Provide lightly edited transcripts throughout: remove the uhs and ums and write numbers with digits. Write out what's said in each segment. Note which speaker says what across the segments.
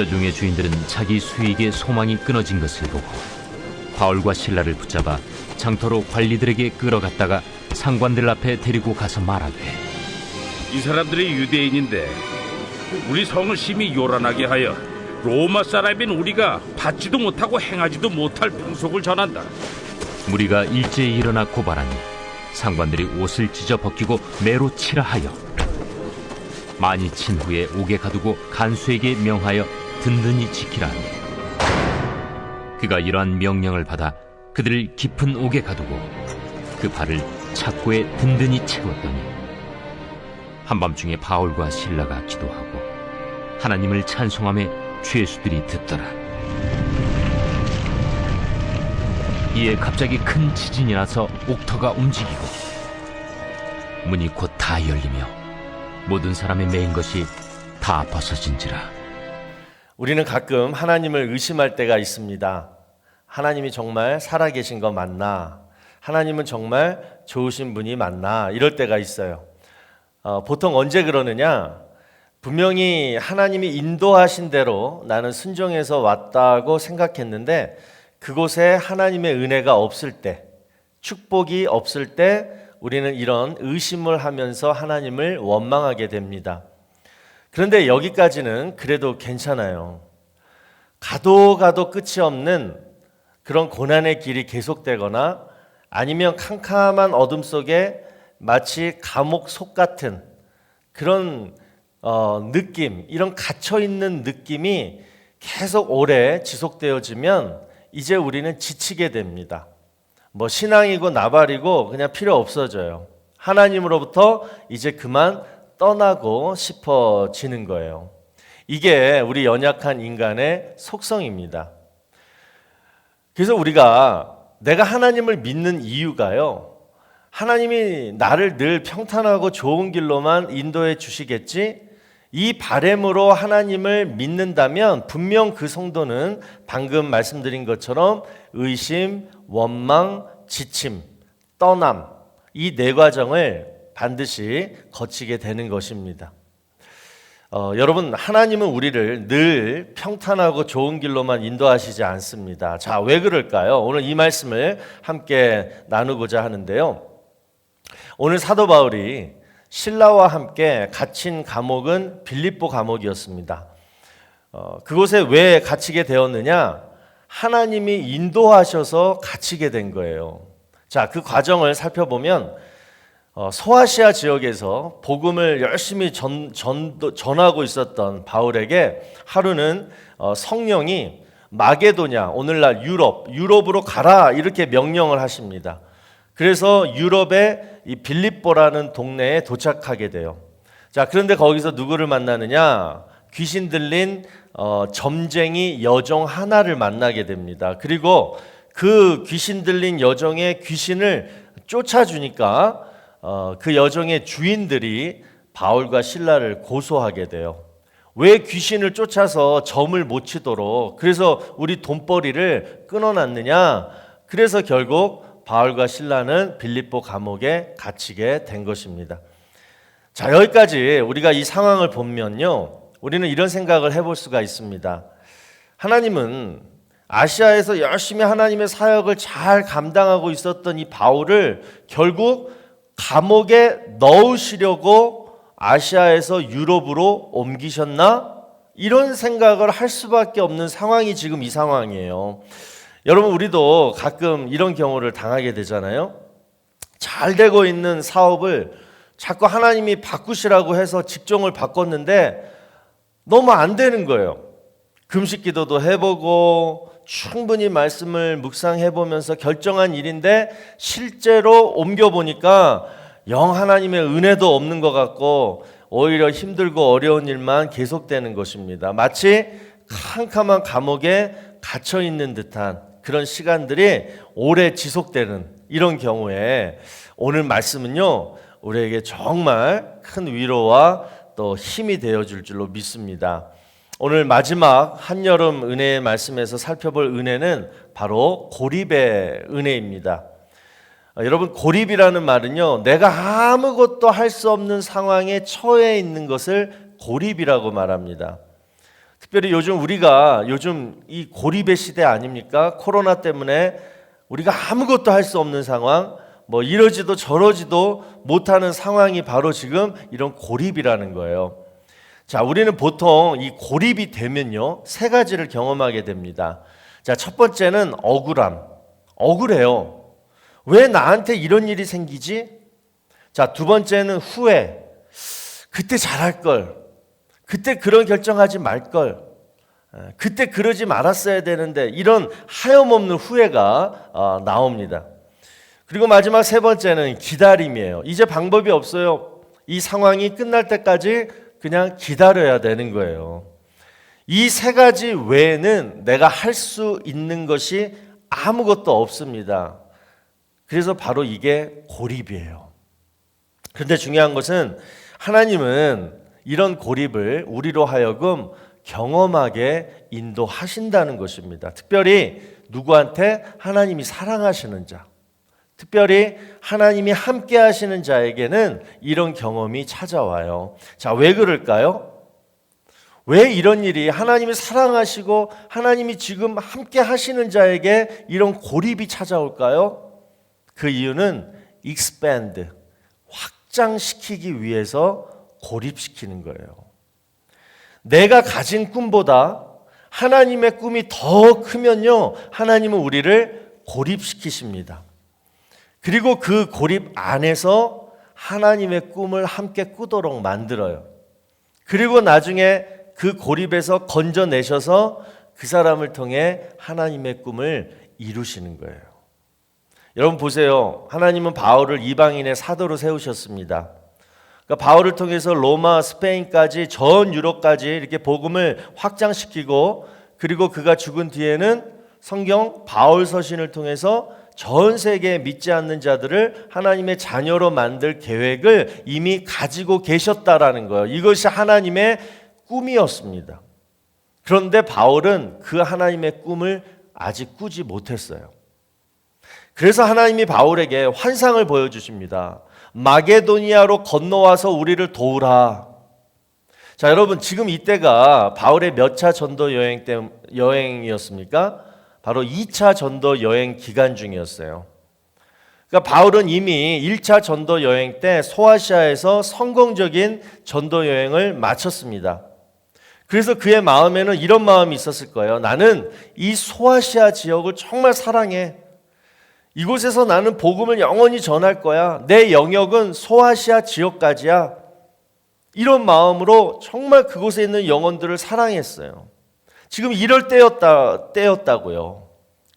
Speaker 1: 여종의 주인들은 자기 수익의 소망이 끊어진 것을 보고 바울과 실라를 붙잡아 장터로 관리들에게 끌어갔다가 상관들 앞에 데리고 가서 말하되,
Speaker 2: 이 사람들이 유대인인데 우리 성을 심히 요란하게 하여 로마 사람인 우리가 받지도 못하고 행하지도 못할 풍속을 전한다.
Speaker 1: 무리가 일제히 일어나 고발하니 상관들이 옷을 찢어 벗기고 매로 치라 하여 많이 친 후에 옥에 가두고 간수에게 명하여 든든히 지키라 하니, 그가 이러한 명령을 받아 그들을 깊은 옥에 가두고 그 발을 착고에 든든히 채웠더니 한밤중에 바울과 실라가 기도하고 하나님을 찬송하며 죄수들이 듣더라. 이에 갑자기 큰 지진이 나서 옥터가 움직이고 문이 곧 다 열리며 모든 사람의 매인 것이 다 벗어진지라.
Speaker 3: 우리는 가끔 하나님을 의심할 때가 있습니다. 하나님이 정말 살아계신 거 맞나? 하나님은 정말 좋으신 분이 맞나? 이럴 때가 있어요. 보통 언제 그러느냐? 분명히 하나님이 인도하신 대로 나는 순종해서 왔다고 생각했는데 그곳에 하나님의 은혜가 없을 때, 축복이 없을 때 우리는 이런 의심을 하면서 하나님을 원망하게 됩니다. 그런데 여기까지는 그래도 괜찮아요. 가도 끝이 없는 그런 고난의 길이 계속되거나 아니면 캄캄한 어둠 속에 마치 감옥 속 같은 그런 느낌, 이런 갇혀있는 느낌이 계속 오래 지속되어지면 이제 우리는 지치게 됩니다. 신앙이고 나발이고 그냥 필요 없어져요. 하나님으로부터 이제 그만 떠나고 싶어지는 거예요. 이게 우리 연약한 인간의 속성입니다. 그래서 내가 하나님을 믿는 이유가요, 하나님이 나를 늘 평탄하고 좋은 길로만 인도해 주시겠지? 이 바램으로 하나님을 믿는다면 분명 그 성도는 방금 말씀드린 것처럼 의심, 원망, 지침, 떠남, 이 네 과정을 반드시 거치게 되는 것입니다. 여러분, 하나님은 우리를 늘 평탄하고 좋은 길로만 인도하시지 않습니다. 자, 왜 그럴까요? 오늘 이 말씀을 함께 나누고자 하는데요. 오늘 사도 바울이 실라와 함께 갇힌 감옥은 빌립보 감옥이었습니다. 그곳에 왜 갇히게 되었느냐? 하나님이 인도하셔서 갇히게 된 거예요. 자, 그 과정을 살펴보면 소아시아 지역에서 복음을 열심히 전하고 있었던 바울에게 하루는 성령이 마게도냐, 오늘날 유럽으로 가라 이렇게 명령을 하십니다. 그래서 유럽의 이 빌립보라는 동네에 도착하게 돼요. 자, 그런데 거기서 누구를 만나느냐? 귀신 들린 점쟁이 여종 하나를 만나게 됩니다. 그리고 그 귀신 들린 여종의 귀신을 쫓아주니까 그 여종의 주인들이 바울과 실라를 고소하게 돼요. 왜 귀신을 쫓아서 점을 못 치도록 그래서 우리 돈벌이를 끊어놨느냐? 그래서 결국 바울과 실라는 빌립보 감옥에 갇히게 된 것입니다. 자, 여기까지 우리가 이 상황을 보면요, 우리는 이런 생각을 해볼 수가 있습니다. 하나님은 아시아에서 열심히 하나님의 사역을 잘 감당하고 있었던 이 바울을 결국 감옥에 넣으시려고 아시아에서 유럽으로 옮기셨나? 이런 생각을 할 수밖에 없는 상황이 지금 이 상황이에요. 여러분, 우리도 가끔 이런 경우를 당하게 되잖아요. 잘 되고 있는 사업을 자꾸 하나님이 바꾸시라고 해서 직종을 바꿨는데 너무 안 되는 거예요. 금식 기도도 해보고 충분히 말씀을 묵상해보면서 결정한 일인데 실제로 옮겨보니까 영 하나님의 은혜도 없는 것 같고 오히려 힘들고 어려운 일만 계속되는 것입니다. 마치 캄캄한 감옥에 갇혀있는 듯한 그런 시간들이 오래 지속되는 이런 경우에 오늘 말씀은요, 우리에게 정말 큰 위로와 또 힘이 되어줄 줄로 믿습니다. 오늘 마지막 한여름 은혜의 말씀에서 살펴볼 은혜는 바로 고립의 은혜입니다. 여러분, 고립이라는 말은요, 내가 아무것도 할 수 없는 상황에 처해 있는 것을 고립이라고 말합니다. 특별히 요즘 이 고립의 시대 아닙니까? 코로나 때문에 우리가 아무것도 할 수 없는 상황, 뭐 이러지도 저러지도 못하는 상황이 바로 지금 이런 고립이라는 거예요. 자, 우리는 보통 이 고립이 되면요, 세 가지를 경험하게 됩니다. 자, 첫 번째는 억울함. 억울해요. 왜 나한테 이런 일이 생기지? 자, 두 번째는 후회. 그때 잘할 걸. 그때 그런 결정하지 말 걸. 그때 그러지 말았어야 되는데, 이런 하염없는 후회가 나옵니다. 그리고 마지막 세 번째는 기다림이에요. 이제 방법이 없어요. 이 상황이 끝날 때까지 그냥 기다려야 되는 거예요. 이 세 가지 외에는 내가 할 수 있는 것이 아무것도 없습니다. 그래서 바로 이게 고립이에요. 그런데 중요한 것은 하나님은 이런 고립을 우리로 하여금 경험하게 인도하신다는 것입니다. 특별히 누구한테? 하나님이 사랑하시는 자, 특별히 하나님이 함께 하시는 자에게는 이런 경험이 찾아와요. 자, 왜 그럴까요? 왜 이런 일이 하나님이 사랑하시고 하나님이 지금 함께 하시는 자에게 이런 고립이 찾아올까요? 그 이유는 expand, 확장시키기 위해서 고립시키는 거예요. 내가 가진 꿈보다 하나님의 꿈이 더 크면요, 하나님은 우리를 고립시키십니다. 그리고 그 고립 안에서 하나님의 꿈을 함께 꾸도록 만들어요. 그리고 나중에 그 고립에서 건져내셔서 그 사람을 통해 하나님의 꿈을 이루시는 거예요. 여러분 보세요. 하나님은 바울을 이방인의 사도로 세우셨습니다. 그러니까 바울을 통해서 로마, 스페인까지 전 유럽까지 이렇게 복음을 확장시키고, 그리고 그가 죽은 뒤에는 성경 바울 서신을 통해서 전 세계에 믿지 않는 자들을 하나님의 자녀로 만들 계획을 이미 가지고 계셨다라는 거예요. 이것이 하나님의 꿈이었습니다. 그런데 바울은 그 하나님의 꿈을 아직 꾸지 못했어요. 그래서 하나님이 바울에게 환상을 보여주십니다. 마게도니아로 건너와서 우리를 도우라. 자, 여러분 지금 이때가 바울의 몇 차 전도 여행이었습니까? 바로 2차 전도 여행 기간 중이었어요. 그러니까 바울은 이미 1차 전도 여행 때 소아시아에서 성공적인 전도 여행을 마쳤습니다. 그래서 그의 마음에는 이런 마음이 있었을 거예요. 나는 이 소아시아 지역을 정말 사랑해. 이곳에서 나는 복음을 영원히 전할 거야. 내 영역은 소아시아 지역까지야. 이런 마음으로 정말 그곳에 있는 영혼들을 사랑했어요. 지금 이럴 때였다고요.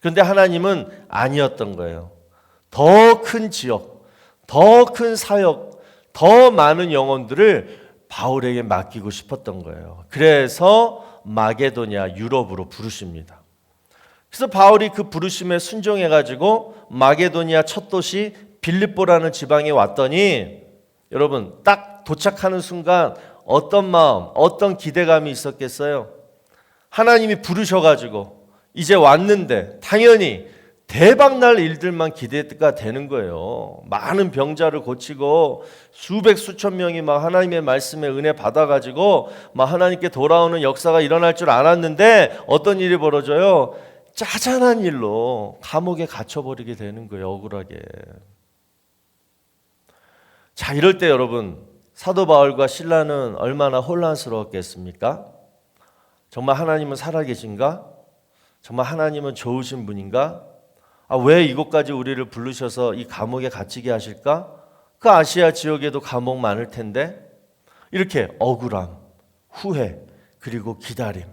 Speaker 3: 그런데 하나님은 아니었던 거예요. 더 큰 지역, 더 큰 사역, 더 많은 영혼들을 바울에게 맡기고 싶었던 거예요. 그래서 마게도냐, 유럽으로 부르십니다. 그래서 바울이 그 부르심에 순종해가지고 마게도니아 첫 도시 빌립보라는 지방에 왔더니, 여러분 딱 도착하는 순간 어떤 마음, 어떤 기대감이 있었겠어요? 하나님이 부르셔가지고 이제 왔는데 당연히 대박날 일들만 기대가 되는 거예요. 많은 병자를 고치고 수백 수천 명이 막 하나님의 말씀에 은혜 받아가지고 막 하나님께 돌아오는 역사가 일어날 줄 알았는데 어떤 일이 벌어져요? 짜잔한 일로 감옥에 갇혀버리게 되는 거예요. 억울하게. 자, 이럴 때 여러분 사도 바울과 실라는 얼마나 혼란스러웠겠습니까? 정말 하나님은 살아계신가? 정말 하나님은 좋으신 분인가? 왜 이곳까지 우리를 부르셔서 이 감옥에 갇히게 하실까? 그 아시아 지역에도 감옥 많을 텐데. 이렇게 억울함, 후회, 그리고 기다림.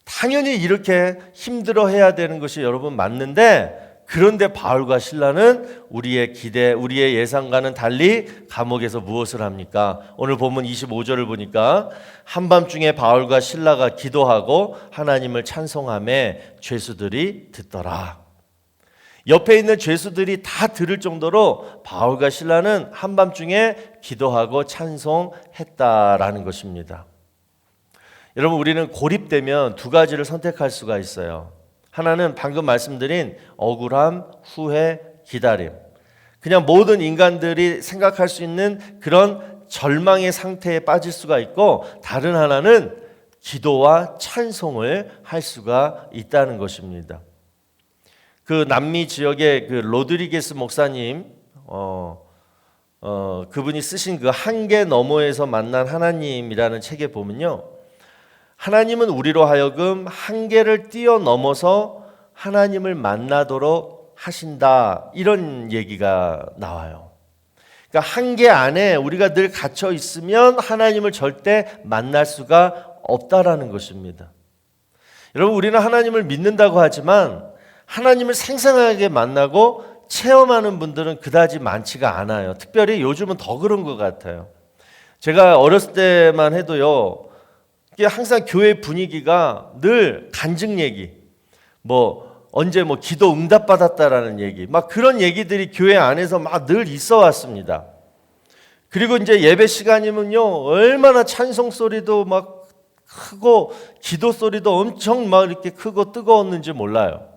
Speaker 3: 당연히 이렇게 힘들어해야 되는 것이 여러분 맞는데, 그런데 바울과 실라는 우리의 기대, 우리의 예상과는 달리 감옥에서 무엇을 합니까? 오늘 본문 25절을 보니까 한밤중에 바울과 실라가 기도하고 하나님을 찬송하며 죄수들이 듣더라. 옆에 있는 죄수들이 다 들을 정도로 바울과 실라는 한밤중에 기도하고 찬송했다라는 것입니다. 여러분, 우리는 고립되면 두 가지를 선택할 수가 있어요. 하나는 방금 말씀드린 억울함, 후회, 기다림. 그냥 모든 인간들이 생각할 수 있는 그런 절망의 상태에 빠질 수가 있고, 다른 하나는 기도와 찬송을 할 수가 있다는 것입니다. 그 남미 지역의 그 로드리게스 목사님, 그분이 쓰신 그 한계 너머에서 만난 하나님이라는 책에 보면요, 하나님은 우리로 하여금 한계를 뛰어넘어서 하나님을 만나도록 하신다, 이런 얘기가 나와요. 그러니까 한계 안에 우리가 늘 갇혀 있으면 하나님을 절대 만날 수가 없다라는 것입니다. 여러분, 우리는 하나님을 믿는다고 하지만 하나님을 생생하게 만나고 체험하는 분들은 그다지 많지가 않아요. 특별히 요즘은 더 그런 것 같아요. 제가 어렸을 때만 해도요, 이게 항상 교회 분위기가 늘 간증 얘기, 언제 기도 응답 받았다라는 얘기, 막 그런 얘기들이 교회 안에서 막 늘 있어 왔습니다. 그리고 이제 예배 시간이면요, 얼마나 찬송 소리도 막 크고 기도 소리도 엄청 막 이렇게 크고 뜨거웠는지 몰라요.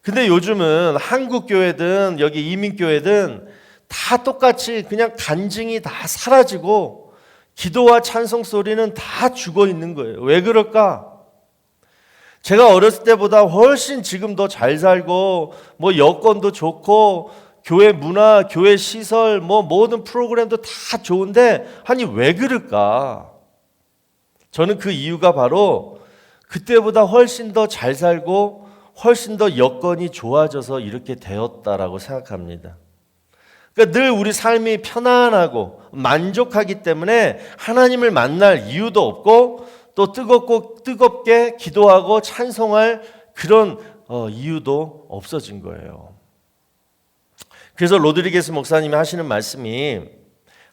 Speaker 3: 근데 요즘은 한국 교회든 여기 이민 교회든 다 똑같이 그냥 간증이 다 사라지고 기도와 찬송 소리는 다 죽어 있는 거예요. 왜 그럴까? 제가 어렸을 때보다 훨씬 지금 더 잘 살고 여건도 좋고 교회 문화, 교회 시설, 모든 프로그램도 다 좋은데 아니 왜 그럴까? 저는 그 이유가 바로 그때보다 훨씬 더 잘 살고 훨씬 더 여건이 좋아져서 이렇게 되었다라고 생각합니다. 그러니까 늘 우리 삶이 편안하고 만족하기 때문에 하나님을 만날 이유도 없고 또 뜨겁게 기도하고 찬송할 그런 이유도 없어진 거예요. 그래서 로드리게스 목사님이 하시는 말씀이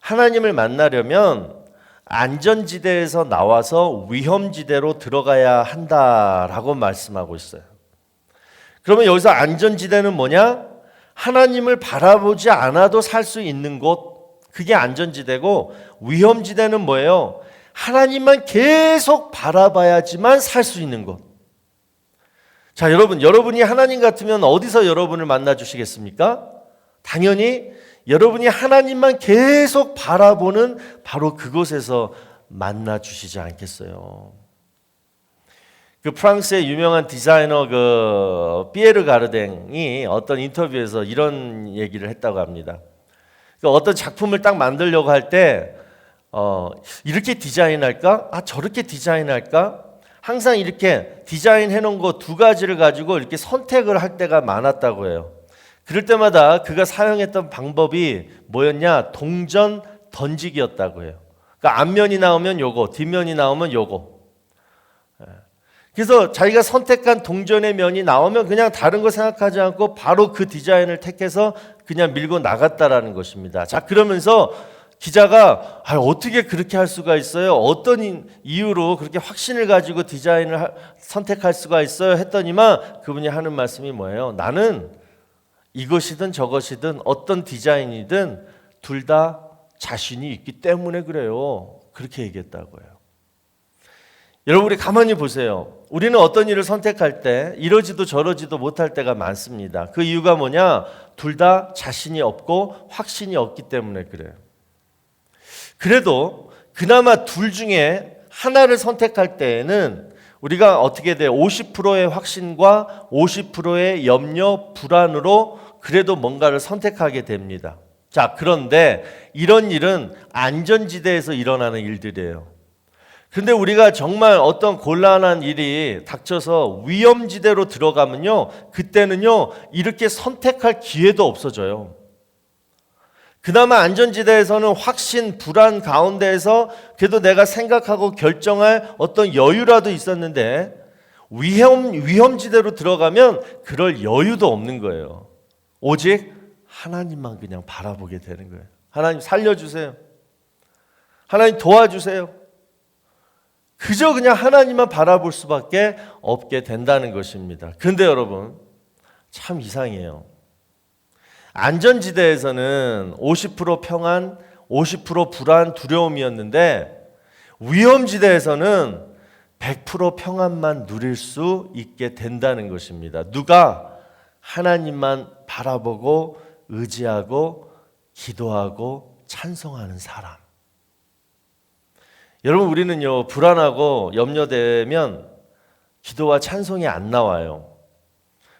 Speaker 3: 하나님을 만나려면 안전지대에서 나와서 위험지대로 들어가야 한다라고 말씀하고 있어요. 그러면 여기서 안전지대는 뭐냐? 하나님을 바라보지 않아도 살 수 있는 곳, 그게 안전지대고, 위험지대는 뭐예요? 하나님만 계속 바라봐야지만 살 수 있는 곳. 자, 여러분이 하나님 같으면 어디서 여러분을 만나 주시겠습니까? 당연히 여러분이 하나님만 계속 바라보는 바로 그곳에서 만나 주시지 않겠어요. 그 프랑스의 유명한 디자이너 피에르 가르댕이 어떤 인터뷰에서 이런 얘기를 했다고 합니다. 어떤 작품을 딱 만들려고 할 때 이렇게 디자인할까? 저렇게 디자인할까? 항상 이렇게 디자인해 놓은 거 두 가지를 가지고 이렇게 선택을 할 때가 많았다고 해요. 그럴 때마다 그가 사용했던 방법이 뭐였냐? 동전 던지기였다고 해요. 그러니까 앞면이 나오면 요거, 뒷면이 나오면 요거. 그래서 자기가 선택한 동전의 면이 나오면 그냥 다른 거 생각하지 않고 바로 그 디자인을 택해서 그냥 밀고 나갔다라는 것입니다. 자, 그러면서 기자가 어떻게 그렇게 할 수가 있어요? 어떤 이유로 그렇게 확신을 가지고 디자인을 선택할 수가 있어요? 했더니만 그분이 하는 말씀이 뭐예요? 나는 이것이든 저것이든 어떤 디자인이든 둘 다 자신이 있기 때문에 그래요. 그렇게 얘기했다고요. 여러분, 우리 가만히 보세요. 우리는 어떤 일을 선택할 때 이러지도 저러지도 못할 때가 많습니다. 그 이유가 뭐냐? 둘 다 자신이 없고 확신이 없기 때문에 그래요. 그래도 그나마 둘 중에 하나를 선택할 때에는 우리가 어떻게 돼요? 50%의 확신과 50%의 염려, 불안으로 그래도 뭔가를 선택하게 됩니다. 자, 그런데 이런 일은 안전지대에서 일어나는 일들이에요. 그런데 우리가 정말 어떤 곤란한 일이 닥쳐서 위험지대로 들어가면요, 그때는요 이렇게 선택할 기회도 없어져요. 그나마 안전지대에서는 확신, 불안 가운데에서 그래도 내가 생각하고 결정할 어떤 여유라도 있었는데 위험지대로 들어가면 그럴 여유도 없는 거예요. 오직 하나님만 그냥 바라보게 되는 거예요. 하나님 살려주세요. 하나님 도와주세요. 그저 그냥 하나님만 바라볼 수밖에 없게 된다는 것입니다. 그런데 여러분, 참 이상해요. 안전지대에서는 50% 평안, 50% 불안, 두려움이었는데 위험지대에서는 100% 평안만 누릴 수 있게 된다는 것입니다. 누가? 하나님만 바라보고 의지하고 기도하고 찬송하는 사람. 여러분, 우리는요, 불안하고 염려되면 기도와 찬송이 안 나와요.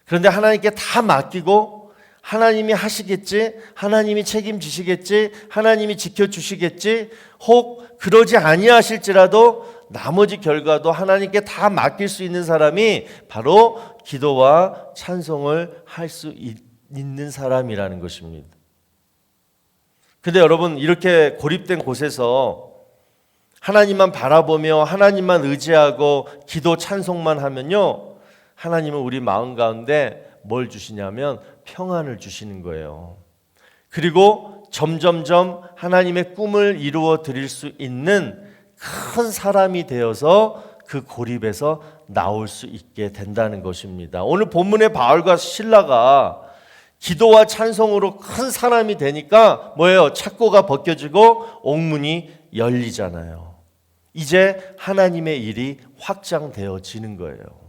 Speaker 3: 그런데 하나님께 다 맡기고 하나님이 하시겠지, 하나님이 책임지시겠지, 하나님이 지켜주시겠지, 혹 그러지 아니하실지라도 나머지 결과도 하나님께 다 맡길 수 있는 사람이 바로 기도와 찬송을 할 수 있는 사람이라는 것입니다. 근데 여러분, 이렇게 고립된 곳에서 하나님만 바라보며 하나님만 의지하고 기도 찬송만 하면요, 하나님은 우리 마음 가운데 뭘 주시냐면 평안을 주시는 거예요. 그리고 점점점 하나님의 꿈을 이루어 드릴 수 있는 큰 사람이 되어서 그 고립에서 나올 수 있게 된다는 것입니다. 오늘 본문의 바울과 실라가 기도와 찬송으로 큰 사람이 되니까 뭐예요? 착고가 벗겨지고 옥문이 열리잖아요. 이제 하나님의 일이 확장되어지는 거예요.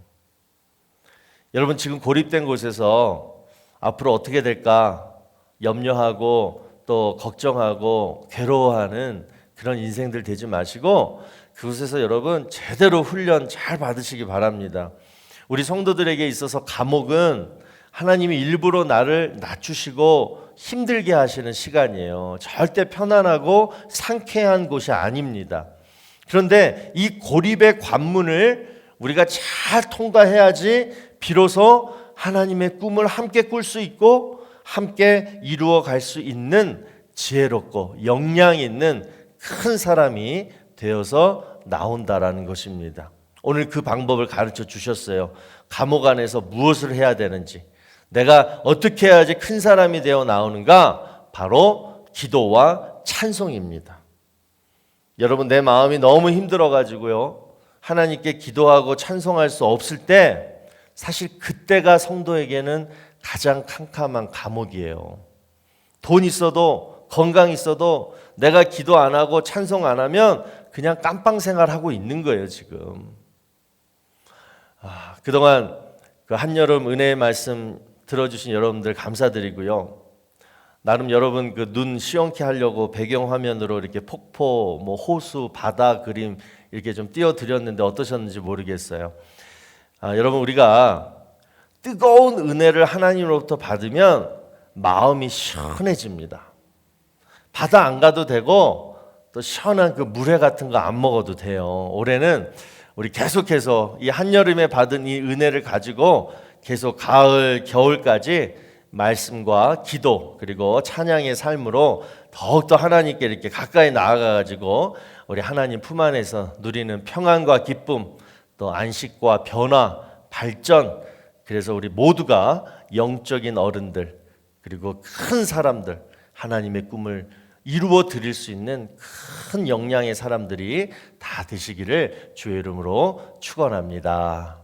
Speaker 3: 여러분, 지금 고립된 곳에서 앞으로 어떻게 될까 염려하고 또 걱정하고 괴로워하는 그런 인생들 되지 마시고 그곳에서 여러분 제대로 훈련 잘 받으시기 바랍니다. 우리 성도들에게 있어서 감옥은 하나님이 일부러 나를 낮추시고 힘들게 하시는 시간이에요. 절대 편안하고 상쾌한 곳이 아닙니다. 그런데 이 고립의 관문을 우리가 잘 통과해야지 비로소 하나님의 꿈을 함께 꿀 수 있고 함께 이루어 갈 수 있는 지혜롭고 역량 있는 큰 사람이 되어서 나온다라는 것입니다. 오늘 그 방법을 가르쳐 주셨어요. 감옥 안에서 무엇을 해야 되는지, 내가 어떻게 해야지 큰 사람이 되어 나오는가? 바로 기도와 찬송입니다. 여러분, 내 마음이 너무 힘들어가지고요, 하나님께 기도하고 찬송할 수 없을 때 사실 그때가 성도에게는 가장 캄캄한 감옥이에요. 돈 있어도 건강 있어도 내가 기도 안 하고 찬송 안 하면 그냥 깜빵 생활하고 있는 거예요, 지금. 그동안 그 한여름 은혜의 말씀 들어주신 여러분들 감사드리고요. 나름 여러분 그 눈 시원케 하려고 배경화면으로 이렇게 폭포, 뭐 호수, 바다 그림 이렇게 좀 띄워드렸는데 어떠셨는지 모르겠어요. 여러분, 우리가 뜨거운 은혜를 하나님으로부터 받으면 마음이 시원해집니다. 바다 안 가도 되고 또 시원한 그 물회 같은 거 안 먹어도 돼요. 올해는 우리 계속해서 이 한여름에 받은 이 은혜를 가지고 계속 가을, 겨울까지 말씀과 기도 그리고 찬양의 삶으로 더욱더 하나님께 이렇게 가까이 나아가가지고 우리 하나님 품 안에서 누리는 평안과 기쁨, 또 안식과 변화, 발전, 그래서 우리 모두가 영적인 어른들 그리고 큰 사람들, 하나님의 꿈을 이루어 드릴 수 있는 큰 역량의 사람들이 다 되시기를 주의 이름으로 축원합니다.